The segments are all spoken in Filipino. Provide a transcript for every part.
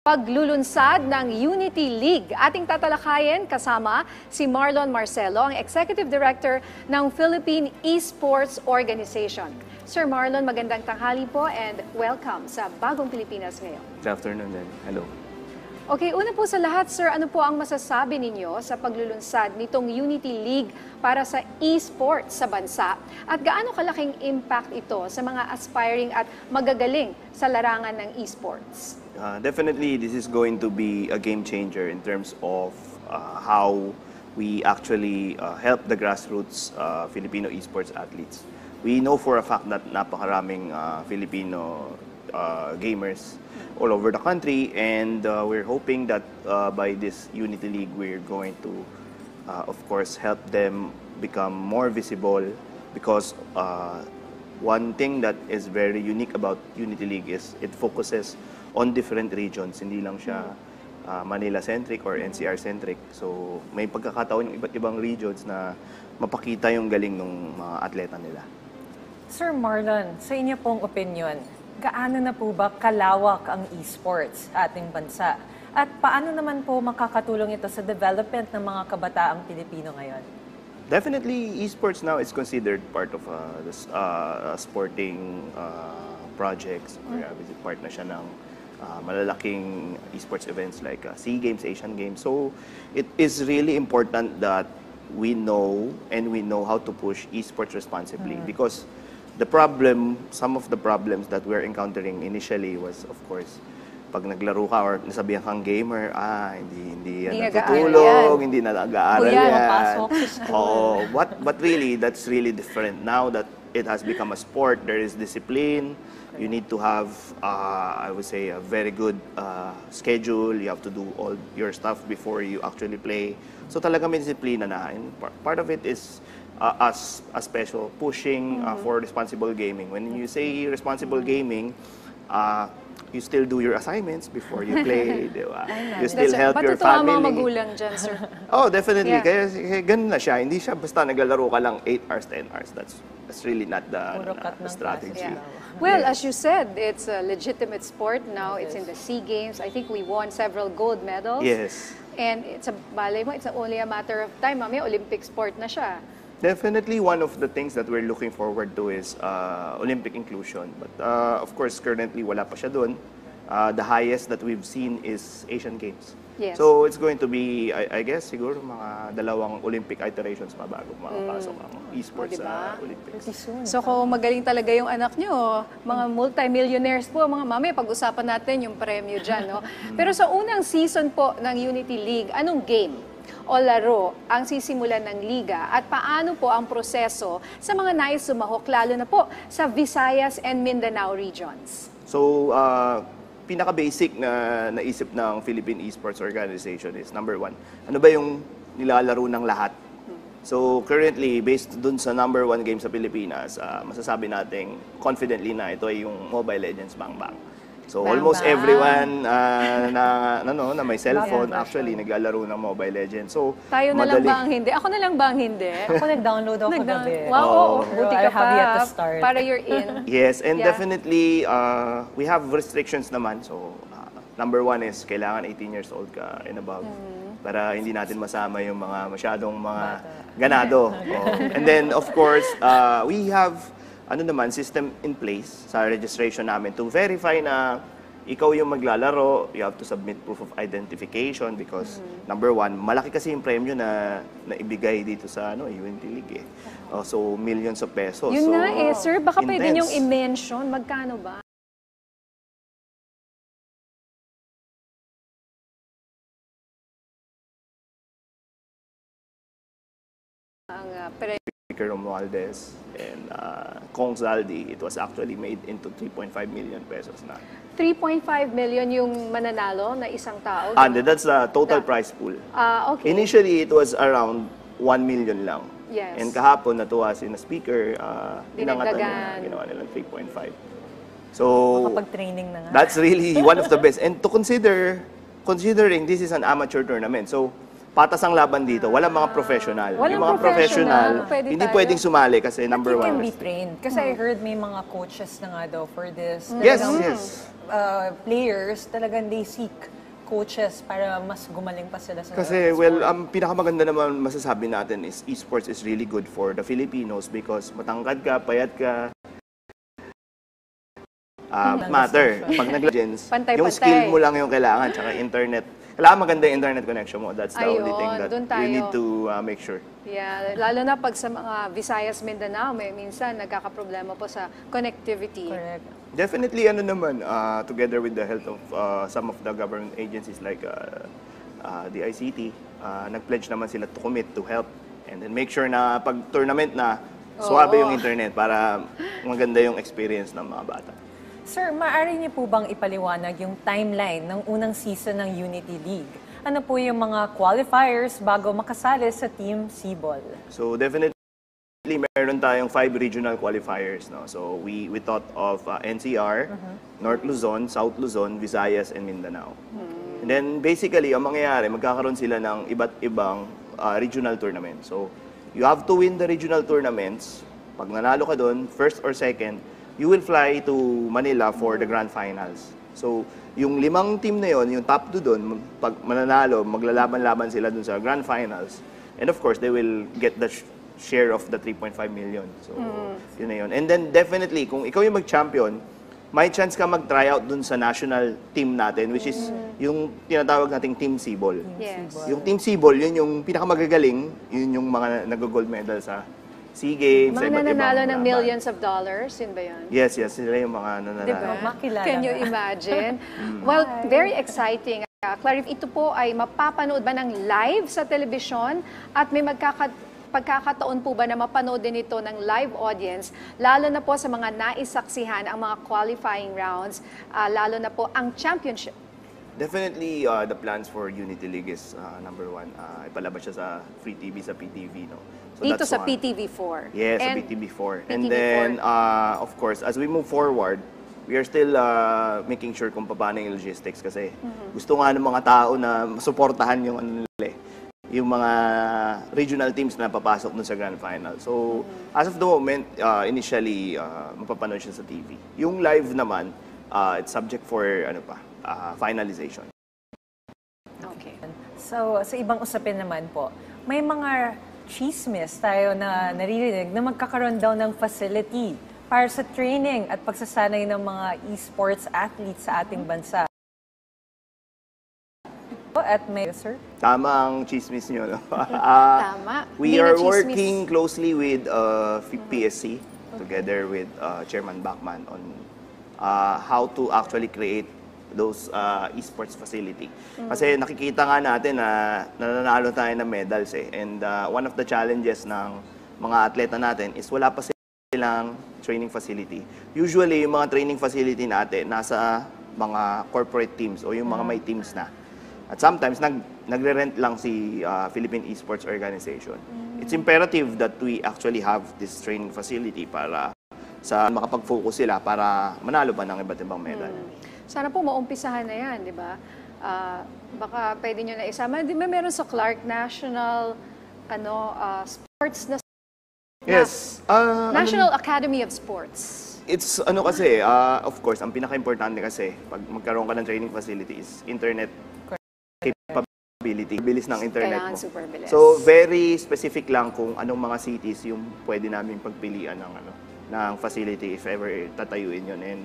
Paglulunsad ng Unity League. Ating tatalakayin kasama si Marlon Marcelo, ang Executive Director ng Philippine Esports Organization. Sir Marlon, magandang tanghali po and welcome sa Bagong Pilipinas ngayon. Good afternoon then. Hello. Okay, una po sa lahat, sir, ano po ang masasabi ninyo sa paglulunsad nitong Unity League para sa esports sa bansa? At gaano kalaking impact ito sa mga aspiring at magagaling sa larangan ng esports? Definitely, this is going to be a game changer in terms of how we actually help the grassroots Filipino esports athletes. We know for a fact that napakaraming Filipino gamers all over the country, and we're hoping that by this Unity League, we're going to, of course, help them become more visible because one thing that is very unique about Unity League is it focuses on different regions. Hindi lang siya Manila-centric or NCR-centric. So may pagkakataon yung iba't ibang regions na mapakita yung galing ng mga atleta nila. Sir Marlon, sa inyo pong opinion, gaano na po ba kalawak ang esports sa ating bansa? At paano naman po makakatulong ito sa development ng mga kabataang Pilipino ngayon? Definitely, esports now is considered part of the sporting projects. Or part na siya ng malalaking esports events like SEA Games, Asian Games. So it is really important that we know how to push esports responsibly because some of the problems that we're encountering initially was, of course, pag naglaro ka or nasabihan kang gamer, hindi yan natutulog, hindi na nag-aaral yan. But really, that's really different. Now that it has become a sport, there is discipline. You need to have, I would say, a very good schedule. You have to do all your stuff before you actually play. So talaga may disiplina na. And part of it is us, a special pushing for responsible gaming. When you say responsible gaming, you still do your assignments before you play, di ba? You still help your family. Matutuwa mga magulang dyan, sir. Oh, definitely. Yeah. Kaya ganun na siya. Hindi siya basta naglalaro ka lang 8 hours, 10 hours. That's really not the strategy. Yeah. Well, as you said, it's a legitimate sport now. It's in the SEA Games. I think we won several gold medals. Yes. And it's only a matter of time. Mamaya, Olympic sport na siya. Definitely one of the things that we're looking forward to is Olympic inclusion. But of course, currently wala pa siya doon. The highest that we've seen is Asian Games. Yes. So it's going to be, I guess, siguro mga dalawang Olympic iterations pa bago makapasok ang esports sa Olympics. So kung magaling talaga yung anak nyo, mga multi-millionaires po, mga mami, pag-usapan natin yung premyo dyan. No? Pero sa unang season po ng Unity League, anong game o laro ang sisimulan ng liga at paano po ang proseso sa mga nais sumahok lalo na po sa Visayas and Mindanao regions? So, pinaka-basic na naisip ng Philippine Esports Organization is number 1, ano ba yung nilalaro ng lahat? So currently, based dun sa number 1 game sa Pilipinas, masasabi natin confidently na ito ay yung Mobile Legends Bang Bang. So almost everyone na may cellphone actually naglalaro ng Mobile Legends. So tayo na lang ba ang hindi? Ako na lang ba ang hindi? Ako nag-download ako kagabi. Wow, buti ka pa. Yet to start. Para you're in. Yes, and definitely we have restrictions naman. So number 1 is kailangan 18 years old ka and above. Para hindi natin masama yung mga masyadong mga ganado. And then of course, we have system in place sa registration namin to verify na ikaw yung maglalaro, you have to submit proof of identification because number 1, malaki kasi yung premyo na ibigay dito sa Unity League. So millions of pesos. Yun so, nga sir, baka intense. pwede niyong i-mention magkano ba? Ang Romualdez and Kong Zaldi, it was actually made into 3.5 million pesos na. 3.5 million yung mananalo na isang tao? And that's the total prize pool. Okay. Initially, it was around 1 million lang. Yes. And kahapon, natuwa si na speaker, dinagdagan. Ginawa nilang 3.5. So, makapag-training na nga. That's really one of the best. And to considering this is an amateur tournament, so patas ang laban dito. Walang mga professional. Walang Yung mga professional. professional, Pwede hindi tayo. pwedeng sumali kasi number You can one. be trained. Kasi I heard may mga coaches na nga daw for this. Yes, Talagang, yes. Players, talagang they seek coaches para mas gumaling pa sila sa Kasi, sport. well, ang pinakamaganda naman masasabi natin is esports is really good for the Filipinos because matangkad ka, payat ka, matter. Pag nag-legends, Pantay-pantay. yung skill mo lang yung kailangan, tsaka internet. Kailangan maganda yung internet connection mo. That's the only Ayun, thing that dun you tayo. need to make sure. Yeah, lalo na pag sa mga Visayas, Mindanao, minsan nagkakaproblema po sa connectivity. Correct. Definitely, ano naman, together with the help of some of the government agencies like the ICT, nag-pledge naman sila to commit to help and then make sure na pag tournament na, suwabe yung internet para maganda yung experience ng mga bata. Sir, maaari niyo po bang ipaliwanag yung timeline ng unang season ng Unity League? Ano po yung mga qualifiers bago makasali sa Team Cebol? So definitely, meron tayong 5 regional qualifiers. No? So we thought of NCR, North Luzon, South Luzon, Visayas, and Mindanao. And then basically, ang mangyayari, magkakaroon sila ng iba't ibang regional tournament. So you have to win the regional tournaments. Pag nanalo ka doon, first or second, you will fly to Manila for the grand finals. So yung 5 team na yon, yung top 2 doon, pag mananalo, maglalaban-laban sila doon sa grand finals. And of course, they will get the share of the 3.5 million. So, yun na yun. And then definitely, kung ikaw yung mag-champion, may chance ka mag-tryout dun sa national team natin, which is yung tinatawag nating Team Cebol. Yes. Yung Team Cebol, yun yung pinakamagagaling, yun yung mga nag-gold medal sa SEA Games, sa Mga iba't ibang nananalo ng laban. millions of dollars, yun ba yun? Yes, sila yung mga nananalo. Diba? Makilala Can you nga. imagine? Well, very exciting. Clarif, ito po ay mapapanood ba ng live sa telebisyon at may pagkakataon po ba na mapanood din ito ng live audience, lalo na po sa mga naisaksihan ang mga qualifying rounds, lalo na po ang championship? Definitely, the plans for Unity League is number one. Ipalabas siya sa Free TV, sa PTV. No? So Dito that's sa one. PTV4. Yes, sa And PTV4. And PTV4. then, of course, as we move forward, we are still making sure kung paano yung logistics kasi gusto nga ng mga tao na suportahan yung ano nila yung mga regional teams na papasok dun sa grand final. So, as of the moment, initially, mapapanood siya sa TV. Yung live naman, it's subject for finalization. Okay. So, sa ibang usapin naman po, may mga chismis tayo na naririnig na magkakaroon daw ng facility para sa training at pagsasanay ng mga esports athletes sa ating bansa. At may, sir? Tama ang chismis nyo. No? Tama. We Hindi na are chismis. working closely with PSC together with Chairman Bachman on how to actually create those esports facility. Kasi nakikita nga natin na nananalo tayo ng medals eh. And one of the challenges ng mga atleta natin is wala pa silang training facility. Usually, yung mga training facility natin nasa mga corporate teams o yung mga may teams na. At sometimes, nagre-rent lang si Philippine Esports Organization. It's imperative that we actually have this training facility para makapag-focus sila para manalo pa ng iba't ibang medal. Sana po maumpisahan na yan, di ba? Baka pwede nyo na isama. Di ba meron sa Clark National Sports na Yes. National Academy of Sports. It's kasi, of course, ang pinaka-importante kasi pag magkaroon ka ng training facility is internet capability. Bilis ng internet Kailangan mo. super bilis. So, very specific lang kung anong mga cities yung pwede namin pagpilian ng facility if ever tatayuin yun. And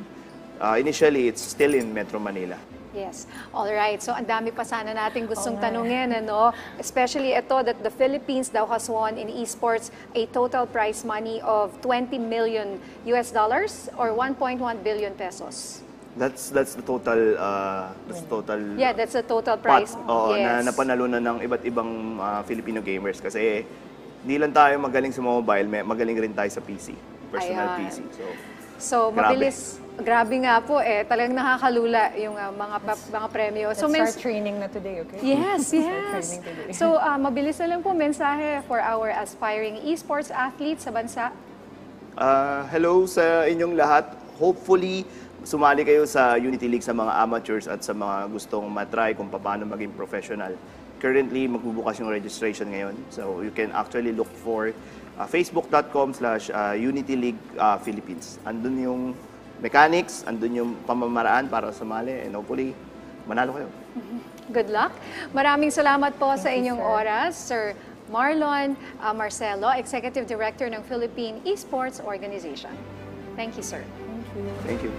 initially, it's still in Metro Manila. Yes. All right. So, ang dami pa sana natin gustong tanungin, ano? Especially ito that the Philippines daw has won in esports a total prize money of $20 million or 1.1 billion pesos. That's the total Yeah, that's the total pot, prize. na napanalunan ng iba't ibang Filipino gamers kasi hindi lang tayo magaling sa mobile, magaling rin tayo sa PC, personal Ayan. PC. So, Grabe. mabilis. Grabe nga po eh. Talagang nakakalula yung mga premyo. Let's So, start training na today, okay? Yes, Start yes. training today. So, mabilis na lang po mensahe for our aspiring esports athletes sa bansa. Hello sa inyong lahat. Hopefully, sumali kayo sa Unity League sa mga amateurs at sa mga gustong matry kung paano maging professional. Currently, magbubukas yung registration ngayon. So you can actually look for facebook.com/Unity League Philippines. Andun yung mechanics, andun yung pamamaraan para sumali, and hopefully, manalo kayo. Good luck. Maraming salamat po sa you, inyong sir. oras, Sir Marlon Marcelo, Executive Director ng Philippine Esports Organization. Thank you, sir. Thank you. Thank you.